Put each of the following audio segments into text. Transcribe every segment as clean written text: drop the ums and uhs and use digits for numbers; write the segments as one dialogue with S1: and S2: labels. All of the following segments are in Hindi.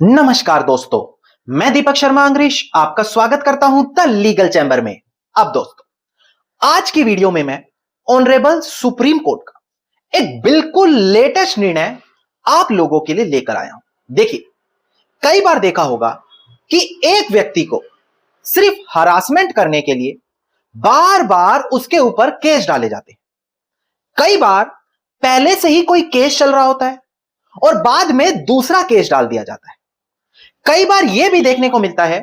S1: नमस्कार दोस्तों, मैं दीपक शर्मा अंग्रेश आपका स्वागत करता हूं द लीगल चैम्बर में। अब दोस्तों, आज की वीडियो में मैं ऑनरेबल सुप्रीम कोर्ट का एक बिल्कुल लेटेस्ट निर्णय आप लोगों के लिए लेकर आया हूं। देखिए, कई बार देखा होगा कि एक व्यक्ति को सिर्फ हरासमेंट करने के लिए बार बार उसके ऊपर केस डाले जाते हैं। कई बार पहले से ही कोई केस चल रहा होता है और बाद में दूसरा केस डाल दिया जाता है। कई बार यह भी देखने को मिलता है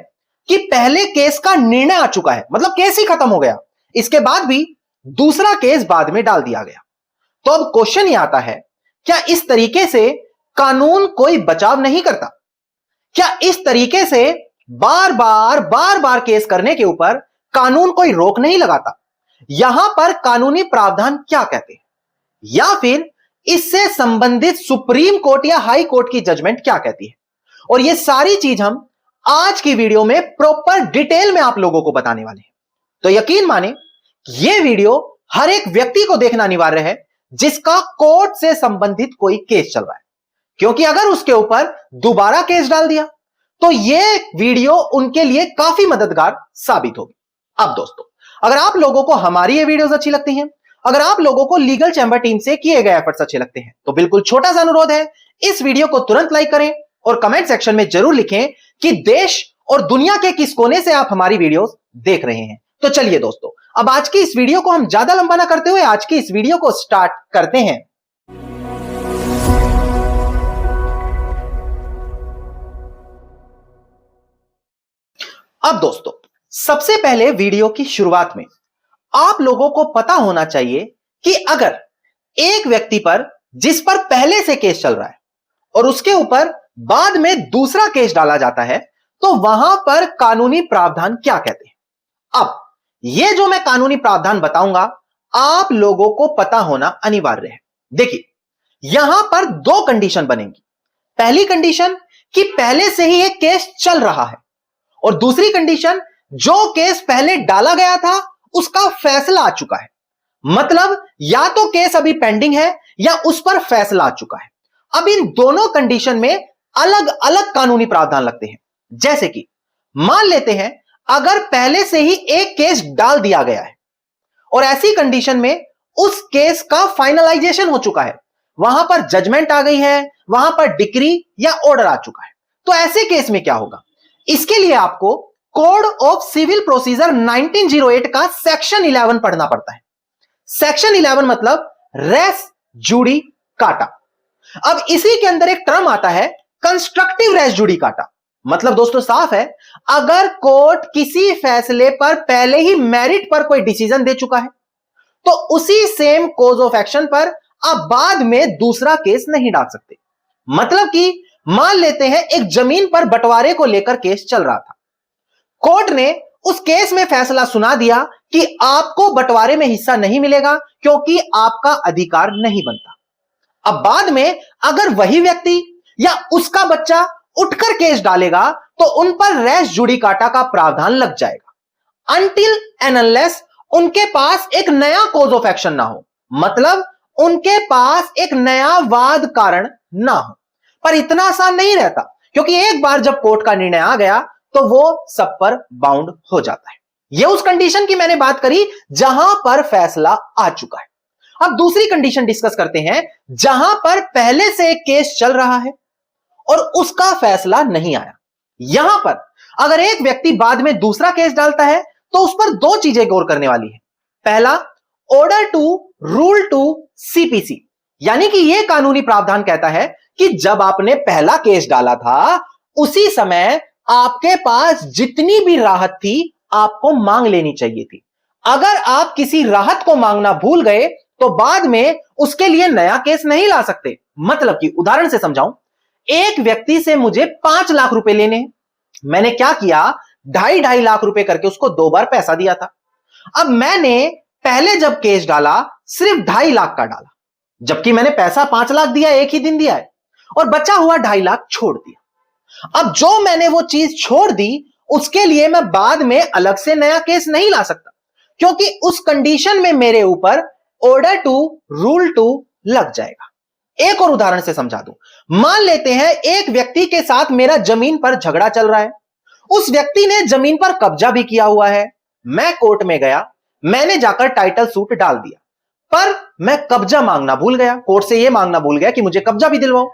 S1: कि पहले केस का निर्णय आ चुका है, मतलब केस ही खत्म हो गया, इसके बाद भी दूसरा केस बाद में डाल दिया गया। तो अब क्वेश्चन यह आता है, क्या इस तरीके से कानून कोई बचाव नहीं करता? क्या इस तरीके से बार बार केस करने के ऊपर कानून कोई रोक नहीं लगाता? यहां पर कानूनी प्रावधान क्या कहते हैं, या फिर इससे संबंधित सुप्रीम कोर्ट या हाई कोर्ट की जजमेंट क्या कहती है? और ये सारी चीज हम आज की वीडियो में प्रॉपर डिटेल में आप लोगों को बताने वाले हैं। तो यकीन माने, ये वीडियो हर एक व्यक्ति को देखना अनिवार्य है जिसका कोर्ट से संबंधित कोई केस चल रहा है, क्योंकि अगर उसके ऊपर दोबारा केस डाल दिया तो यह वीडियो उनके लिए काफी मददगार साबित होगी। अब दोस्तों, अगर आप लोगों को हमारी ये वीडियोस अच्छी लगती हैं, अगर आप लोगों को लीगल चैम्बर टीम से किए गए एफर्ट्स अच्छे लगते हैं, तो बिल्कुल छोटा सा अनुरोध है, इस वीडियो को तुरंत लाइक करें और कमेंट सेक्शन में जरूर लिखें कि देश और दुनिया के किस कोने से आप हमारी वीडियोस देख रहे हैं। तो चलिए दोस्तों, अब आज की इस वीडियो को हम ज्यादा लंबा ना करते हुए आज की इस वीडियो को स्टार्ट करते हैं। अब दोस्तों, सबसे पहले वीडियो की शुरुआत में आप लोगों को पता होना चाहिए कि अगर एक व्यक्ति पर जिस पर पहले से केस चल रहा है और उसके ऊपर बाद में दूसरा केस डाला जाता है, तो वहां पर कानूनी प्रावधान क्या कहते हैं। अब यह जो मैं कानूनी प्रावधान बताऊंगा, आप लोगों को पता होना अनिवार्य है। देखिए, यहां पर दो कंडीशन बनेंगी। पहली कंडीशन कि पहले से ही एक केस चल रहा है, और दूसरी कंडीशन जो केस पहले डाला गया था उसका फैसला आ चुका है। मतलब या तो केस अभी पेंडिंग है या उस पर फैसला आ चुका है। अब इन दोनों कंडीशन में अलग अलग कानूनी प्रावधान लगते हैं। जैसे कि मान लेते हैं, अगर पहले से ही एक केस डाल दिया गया है और ऐसी कंडीशन में उस केस का फाइनलाइजेशन हो चुका है, वहां पर जजमेंट आ गई है, वहां पर डिक्री या ऑर्डर आ चुका है, तो ऐसे केस में क्या होगा? इसके लिए आपको कोड ऑफ सिविल प्रोसीजर 1908 का सेक्शन 11 पढ़ना पड़ता है। सेक्शन 11 मतलब रेस जुडिकाटा। अब इसी के अंदर एक टर्म आता है कंस्ट्रक्टिव रेस जुडिकाटा। मतलब दोस्तों साफ है, अगर कोर्ट किसी फैसले पर पहले ही मेरिट पर कोई डिसीजन दे चुका है, तो उसी सेम कोज ऑफ एक्शन पर आप बाद में दूसरा केस नहीं डाल सकते। मतलब कि मान लेते हैं, एक जमीन पर बंटवारे को लेकर केस चल रहा था, कोर्ट ने उस केस में फैसला सुना दिया कि आपको बंटवारे में हिस्सा नहीं मिलेगा क्योंकि आपका अधिकार नहीं बनता। अब बाद में अगर वही व्यक्ति या उसका बच्चा उठकर केस डालेगा तो उन पर रेस जुडिकाटा का प्रावधान लग जाएगा, अनटिल एंड अनलेस उनके पास एक नया कोज ऑफ एक्शन ना हो, मतलब उनके पास एक नया वाद कारण ना हो। पर इतना आसान नहीं रहता, क्योंकि एक बार जब कोर्ट का निर्णय आ गया तो वो सब पर बाउंड हो जाता है। यह उस कंडीशन की मैंने बात करी जहां पर फैसला आ चुका है। अब दूसरी कंडीशन डिस्कस करते हैं, जहां पर पहले से एक केस चल रहा है और उसका फैसला नहीं आया। यहां पर अगर एक व्यक्ति बाद में दूसरा केस डालता है तो उस पर दो चीजें गौर करने वाली है। पहला, order two rule two CPC, यानी कि यह कानूनी प्रावधान कहता है कि जब आपने पहला केस डाला था उसी समय आपके पास जितनी भी राहत थी आपको मांग लेनी चाहिए थी। अगर आप किसी राहत को मांगना भूल गए तो बाद में उसके लिए नया केस नहीं ला सकते। मतलब कि उदाहरण से समझाऊं, एक व्यक्ति से मुझे 5 लाख रुपए लेने हैं, मैंने क्या किया, 2.5 लाख रुपए करके उसको 2 बार पैसा दिया था। अब मैंने पहले जब केस डाला सिर्फ 2.5 लाख का डाला, जबकि मैंने पैसा 5 लाख दिया, एक ही दिन दिया है, और बचा हुआ 2.5 लाख छोड़ दिया। अब जो मैंने वो चीज छोड़ दी उसके लिए मैं बाद में अलग से नया केस नहीं ला सकता, क्योंकि उस कंडीशन में मेरे ऊपर ऑर्डर टू रूल टू लग जाएगा। एक और उदाहरण से समझा दूं। मान लेते हैं एक व्यक्ति के साथ मेरा जमीन पर झगड़ा चल रहा है। उस व्यक्ति ने जमीन पर कब्जा भी किया हुआ है। मैं कोर्ट में गया, मैंने जाकर टाइटल सूट डाल दिया, पर मैं कब्जा मांगना भूल गया, कोर्ट से यह मांगना भूल गया कि मुझे कब्जा भी दिलवाओ।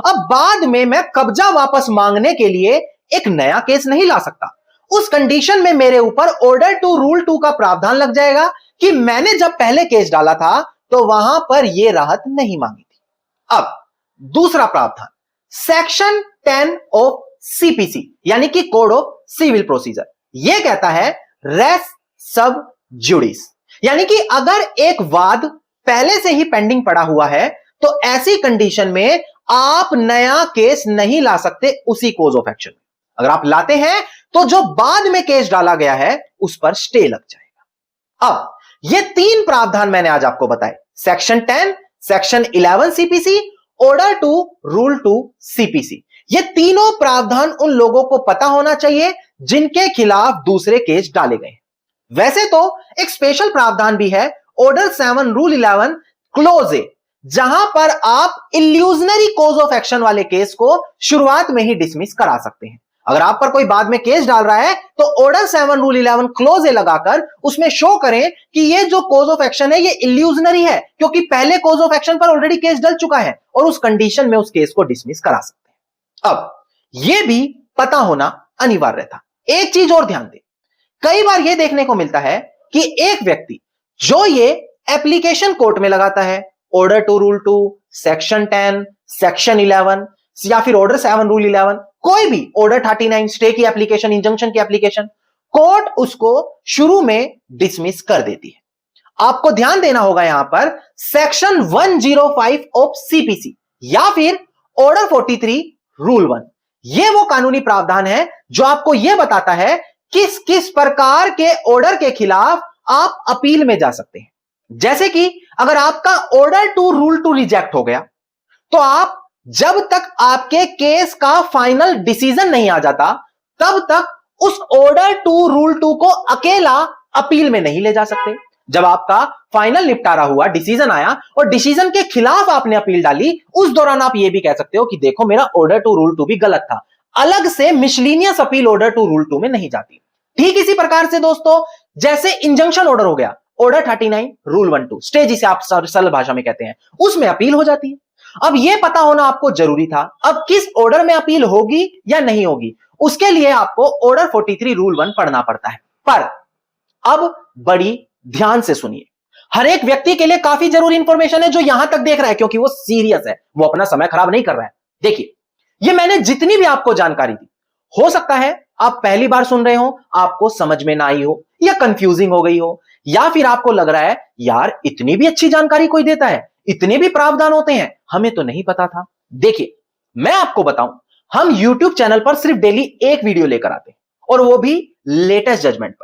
S1: अब बाद में मैं कब्जा वापस मांगने के लिए एक नया केस नहीं ला सकता। उस कंडीशन में मेरे ऊपर ऑर्डर टू रूल 2 का प्रावधान लग जाएगा कि मैंने जब पहले केस डाला था तो वहां पर यह राहत नहीं मांगी थी। अब दूसरा प्रावधान, सेक्शन 10 ऑफ सीपीसी यानी कि कोड ऑफ सिविल प्रोसीजर, यह कहता है रेस सब जुडिस, यानी कि अगर एक वाद पहले से ही पेंडिंग पड़ा हुआ है तो ऐसी कंडीशन में आप नया केस नहीं ला सकते उसी कोज ऑफ एक्शन में। अगर आप लाते हैं तो जो बाद में केस डाला गया है उस पर स्टे लग जाएगा। अब ये 3 प्रावधान मैंने आज आपको बताए, section 10, section 11 CPC, order two rule 2 CPC. ये तीनों प्रावधान उन लोगों को पता होना चाहिए जिनके खिलाफ दूसरे केस डाले गए। वैसे तो एक स्पेशल प्रावधान भी है, ऑर्डर 7 रूल 11 क्लोज ए, जहां पर आप इल्यूजनरी कोज ऑफ एक्शन वाले केस को शुरुआत में ही डिसमिस करा सकते हैं। अगर आप पर कोई बाद में केस डाल रहा है तो ऑर्डर 7 रूल 11 क्लोज ए लगाकर उसमें शो करें कि ये जो कोज ऑफ एक्शन है ये इल्यूजनरी है, क्योंकि पहले कोज ऑफ एक्शन पर ऑलरेडी केस डल चुका है, और उस कंडीशन में उस केस को डिसमिस करा सकते हैं। अब यह भी पता होना अनिवार्य था। एक चीज और ध्यान दें, कई बार यह देखने को मिलता है कि एक व्यक्ति जो ये एप्लीकेशन कोर्ट में लगाता है, order two rule 2, section 10, section 11 या फिर ऑर्डर 7 रूल 11, कोई भी ऑर्डर 39 स्टे की एप्लीकेशन, इंजंक्शन की एप्लीकेशन, कोर्ट उसको शुरू में डिसमिस कर देती है। आपको ध्यान देना होगा यहां पर सेक्शन 105 ऑफ सीपीसी या फिर ऑर्डर 43 रूल 1, यह वो कानूनी प्रावधान है जो आपको यह बताता है किस किस प्रकार के ऑर्डर के खिलाफ आप अपील में जा सकते हैं। जैसे कि अगर आपका ऑर्डर टू रूल 2 रिजेक्ट हो गया तो आप जब तक आपके केस का फाइनल डिसीजन नहीं आ जाता तब तक उस ऑर्डर टू रूल 2 को अकेला अपील में नहीं ले जा सकते। जब आपका फाइनल निपटारा हुआ, डिसीजन आया और डिसीजन के खिलाफ आपने अपील डाली, उस दौरान आप यह भी कह सकते हो कि देखो मेरा ऑर्डर टू रूल 2 भी गलत था। अलग से miscellaneous appeal order two rule 2 में नहीं जाती। ठीक इसी प्रकार से दोस्तों, जैसे इंजंक्शन ऑर्डर हो गया, ऑर्डर 39 रूल 1 2 स्टे जिसे आप सरल भाषा में कहते हैं, उसमें अपील हो जाती है। अब यह पता होना आपको जरूरी था अब किस ऑर्डर में अपील होगी या नहीं होगी, उसके लिए आपको ऑर्डर 43 रूल 1 पढ़ना पड़ता है। पर अब बड़ी ध्यान से सुनिए, हर एक व्यक्ति के लिए काफी जरूरी इंफॉर्मेशन है जो यहां तक देख रहा है, क्योंकि वो सीरियस है, वो अपना समय खराब नहीं कर रहा है। देखिए, ये मैंने जितनी भी आपको जानकारी दी, हो सकता है आप पहली बार सुन रहे हो, आपको समझ में ना आई हो या कंफ्यूजिंग हो गई हो, या फिर आपको लग रहा है यार इतनी भी अच्छी जानकारी कोई देता है, इतने भी प्रावधान होते हैं, हमें तो नहीं पता था। देखिए, मैं आपको बताऊं, हम YouTube चैनल पर सिर्फ डेली एक वीडियो लेकर आते हैं, और वो भी लेटेस्ट जजमेंट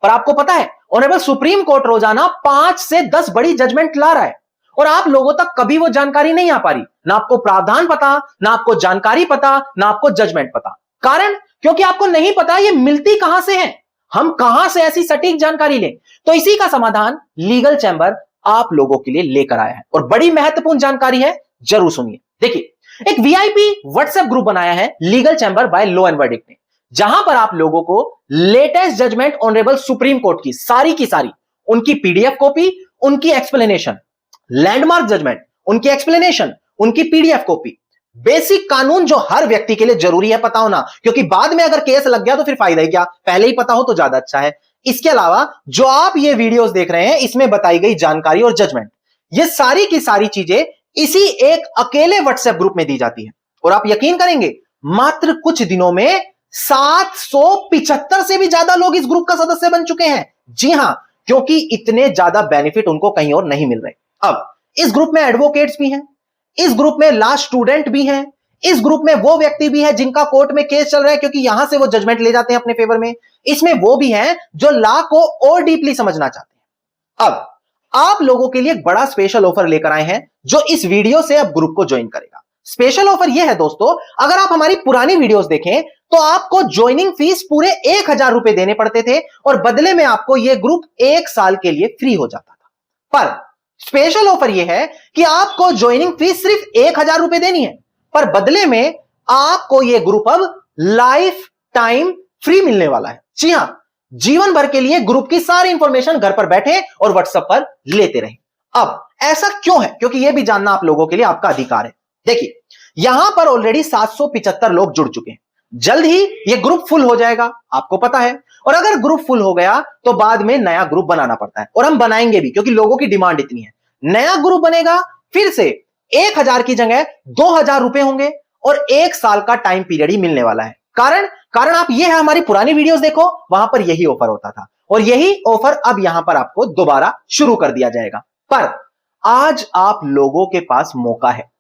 S1: पर आपको पता है ऑनरेबल सुप्रीम कोर्ट रोजाना 5 से 10 बड़ी जजमेंट ला रहा है, और आप लोगों तक कभी वो जानकारी नहीं आ पा रही। ना आपको प्रावधान पता, ना आपको जानकारी पता, ना आपको जजमेंट पता। कारण क्योंकि आपको नहीं पता ये मिलती कहां से है, हम कहां से ऐसी सटीक जानकारी लें। तो इसी का समाधान लीगल चैंबर आप लोगों के लिए लेकर आया है, और बड़ी महत्वपूर्ण जानकारी है, जरूर सुनिए। देखिए, एक वीआईपी व्हाट्सएप ग्रुप बनाया है legal chamber by law and verdict ने, जहां पर आप लोगों को latest judgment honourable supreme court की सारी उनकी पीडीएफ कॉपी, उनकी एक्सप्लेनेशन, लैंडमार्क जजमेंट, उनकी एक्सप्लेनेशन, उनकी पीडीएफ कॉपी, बेसिक कानून जो हर व्यक्ति के लिए जरूरी है पता होना, क्योंकि बाद में अगर केस लग गया तो फिर फायदा ही क्या, पहले ही पता हो तो ज्यादा अच्छा है। इसके अलावा जो आप ये वीडियोस देख रहे हैं इसमें बताई गई जानकारी और जजमेंट, ये सारी की सारी चीजें इसी एक अकेले व्हाट्सएप ग्रुप में दी जाती है, और आप यकीन करेंगे मात्र कुछ दिनों में 775 से भी ज्यादा लोग इस ग्रुप का सदस्य बन चुके हैं। जी हां, क्योंकि इतने ज्यादा बेनिफिट उनको कहीं और नहीं मिल रहे। अब इस ग्रुप में एडवोकेट्स भी हैं, इस ग्रुप में लॉ स्टूडेंट भी हैं, इस ग्रुप में वो व्यक्ति भी है जिनका कोर्ट में केस चल रहा है क्योंकि यहां से वो जजमेंट ले जाते हैं अपने फेवर में, इसमें वो भी हैं जो लॉ को और डीपली समझना चाहते हैं। अब आप लोगों के लिए एक बड़ा स्पेशल ऑफर लेकर आए हैं जो इस वीडियो से अब ग्रुप को ज्वाइन करेगा। स्पेशल ऑफर यह है दोस्तों, अगर आप हमारी पुरानी वीडियोस देखें तो आपको ज्वाइनिंग फीस पूरे 1000 रुपए देने पड़ते थे और बदले में आपको यह ग्रुप 1 साल के लिए फ्री हो जाता था। पर स्पेशल ऑफर यह है कि आपको ज्वाइनिंग फीस सिर्फ 1,000 रुपए देनी है, पर बदले में आपको यह ग्रुप अब लाइफ टाइम फ्री मिलने वाला है। जी हां, जीवन भर के लिए ग्रुप की सारी इंफॉर्मेशन घर पर बैठे और व्हाट्सएप पर लेते रहें। अब ऐसा क्यों है? क्योंकि यह भी जानना आप लोगों के लिए आपका अधिकार है। देखिए, यहां पर ऑलरेडी 775 लोग जुड़ चुके हैं। जल्द ही यह ग्रुप फुल हो जाएगा, आपको पता है। और अगर ग्रुप फुल हो गया तो बाद में नया ग्रुप बनाना पड़ता है, और हम बनाएंगे भी क्योंकि लोगों की डिमांड इतनी है। नया ग्रुप बनेगा, फिर से 1,000 की जगह 2,000 रुपए होंगे और 1 साल का टाइम पीरियड ही मिलने वाला है। कारण आप ये है, हमारी पुरानी वीडियोस देखो, वहां पर यही ऑफर होता था और यही ऑफर अब यहां पर आपको दोबारा शुरू कर दिया जाएगा। पर आज आप लोगों के पास मौका है।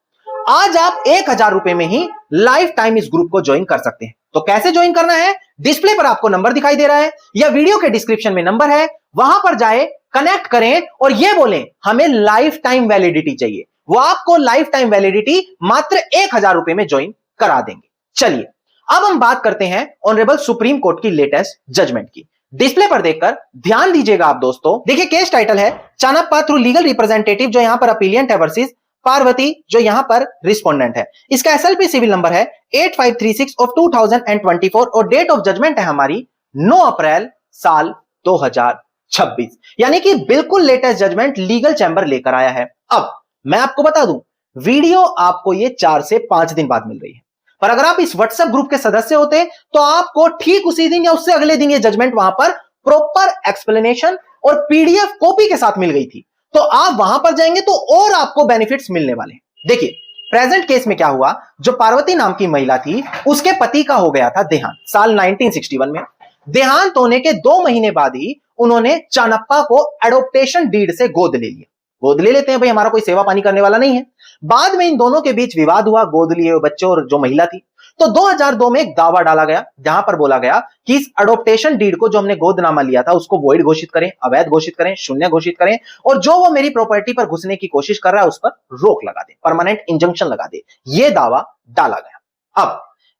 S1: आज आप 1,000 रुपए में ही लाइफ टाइम इस ग्रुप को ज्वाइन कर सकते हैं। तो कैसे ज्वाइन करना है? डिस्प्ले पर आपको नंबर दिखाई दे रहा है या वीडियो के डिस्क्रिप्शन में नंबर है, वहां पर जाए, कनेक्ट करें और यह बोलें हमें लाइफ टाइम वैलिडिटी चाहिए। वो आपको लाइफ टाइम वैलिडिटी मात्र 1,000 रुपए में ज्वाइन करा देंगे। चलिए अब हम बात करते हैं ऑनरेबल सुप्रीम कोर्ट की लेटेस्ट जजमेंट की। डिस्प्ले पर देखकर ध्यान दीजिएगा आप दोस्तों। देखिए, केस टाइटल है चाणप्पा थ्रू लीगल रिप्रेजेंटेटिव, जो यहां पर अपीलियंट है, वर्सेस पार्वती जो यहां पर रिस्पोंडेंट है। इसका एसएलपी सिविल नंबर है 8536 ऑफ 2024 और डेट ऑफ जजमेंट है हमारी 9 अप्रैल साल 2026, यानी कि बिल्कुल लेटेस्ट जजमेंट लीगल चैंबर लेकर आया है। अब मैं आपको बता दूं, वीडियो आपको ये 4 से 5 दिन बाद मिल रही है, पर अगर आप इस व्हाट्सएप ग्रुप के सदस्य होते तो आपको ठीक उसी दिन या उससे अगले दिन ये जजमेंट वहां पर प्रॉपर एक्सप्लेनेशन और पीडीएफ कॉपी के साथ मिल गई थी। तो आप वहां पर जाएंगे तो और आपको बेनिफिट्स मिलने वाले हैं। देखिए, प्रेजेंट केस में क्या हुआ, जो पार्वती नाम की महिला थी, उसके पति का हो गया था देहांत साल 1961 में। देहांत होने के 2 महीने बाद ही उन्होंने चाणप्पा को एडॉप्टेशन डीड से गोद ले लिया। गोद ले लेते हैं भाई, हमारा कोई सेवा पानी करने वाला नहीं है। बाद में इन दोनों के बीच विवाद हुआ, गोद लिए हुए बच्चे और जो महिला थी। तो 2002 में एक दावा डाला गया जहां पर बोला गया कि इस एडॉप्टेशन डीड को, जो हमने गोदनामा लिया था, उसको वॉइड घोषित करें, अवैध घोषित करें, शून्य घोषित करें, और जो वो मेरी प्रॉपर्टी पर घुसने की कोशिश कर रहा है उस पर रोक लगा दे, परमानेंट इंजंक्शन लगा दे। यह दावा डाला गया। अब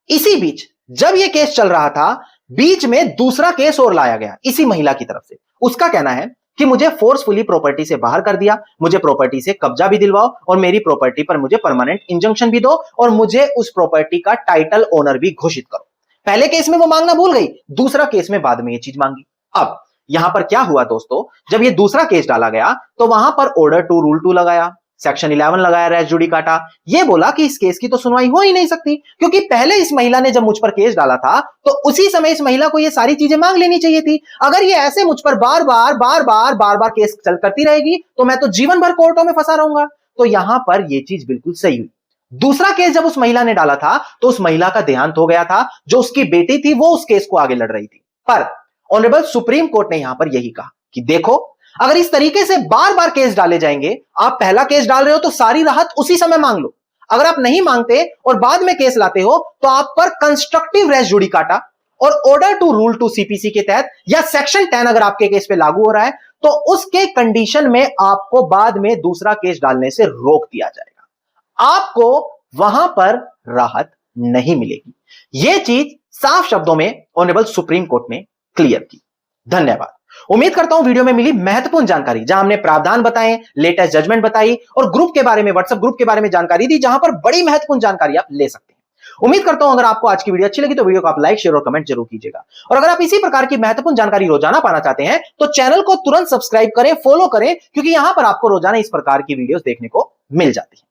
S1: इसी बीच जब यह केस चल रहा था, बीच में दूसरा केस और लाया गया इसी महिला की तरफ से। उसका कहना है कि मुझे फोर्सफुली प्रॉपर्टी से बाहर कर दिया, मुझे प्रॉपर्टी से कब्जा भी दिलवाओ और मेरी प्रॉपर्टी पर मुझे परमानेंट इंजंक्शन भी दो और मुझे उस प्रॉपर्टी का टाइटल ओनर भी घोषिट करो। पहले केस में वो मांगना भूल गई, दूसरा केस में बाद में ये चीज मांगी। अब यहां पर क्या हुआ दोस्तों, जब ये दूसरा केस डाला गया तो वहां पर ऑर्डर 2 रूल 2 लगाया, सेक्शन 11 लगाया, रेस जुडिकाटा। ये बोला कि इस केस की तो सुनवाई हो ही नहीं सकती, क्योंकि पहले इस महिला ने जब मुझ पर केस डाला था तो उसी समय इस महिला को ये सारी चीजें मांग लेनी चाहिए थी। अगर ये ऐसे मुझ पर बार बार केस चल करती रहेगी तो मैं तो जीवन भर कोर्टों में फंसा रहूंगा। तो यहां पर यह चीज बिल्कुल सही हुई। दूसरा केस जब उस महिला ने डाला था तो उस महिला का देहांत हो गया था, जो उसकी बेटी थी वो उस केस को आगे लड़ रही थी। पर ऑनरेबल सुप्रीम कोर्ट ने यहां पर यही कहा कि देखो, अगर इस तरीके से बार बार केस डाले जाएंगे, आप पहला केस डाल रहे हो तो सारी राहत उसी समय मांग लो। अगर आप नहीं मांगते और बाद में केस लाते हो तो आप पर कंस्ट्रक्टिव रेस जुडिकाटा और ऑर्डर 2 रूल 2 सीपीसी के तहत या सेक्शन 10 अगर आपके केस पे लागू हो रहा है तो उसके कंडीशन में आपको बाद में दूसरा केस डालने से रोक दिया जाएगा। आपको वहां पर राहत नहीं मिलेगी। यह चीज साफ शब्दों में ऑनरेबल सुप्रीम कोर्ट ने क्लियर की। धन्यवाद। उम्मीद करता हूं वीडियो में मिली महत्वपूर्ण जानकारी, जहां हमने प्रावधान बताए, लेटेस्ट जजमेंट बताई और ग्रुप के बारे में, व्हाट्सएप ग्रुप के बारे में जानकारी दी, जहां पर बड़ी महत्वपूर्ण जानकारी आप ले सकते हैं। उम्मीद करता हूं अगर आपको आज की वीडियो अच्छी लगी तो वीडियो को आप लाइक, शेयर और कमेंट जरूर कीजिएगा। और अगर आप इसी प्रकार की महत्वपूर्ण जानकारी रोजाना पाना चाहते हैं तो चैनल को तुरंत सब्सक्राइब करें, फॉलो करें, क्योंकि यहां पर आपको रोजाना इस प्रकार की वीडियोस देखने को मिल जाती है।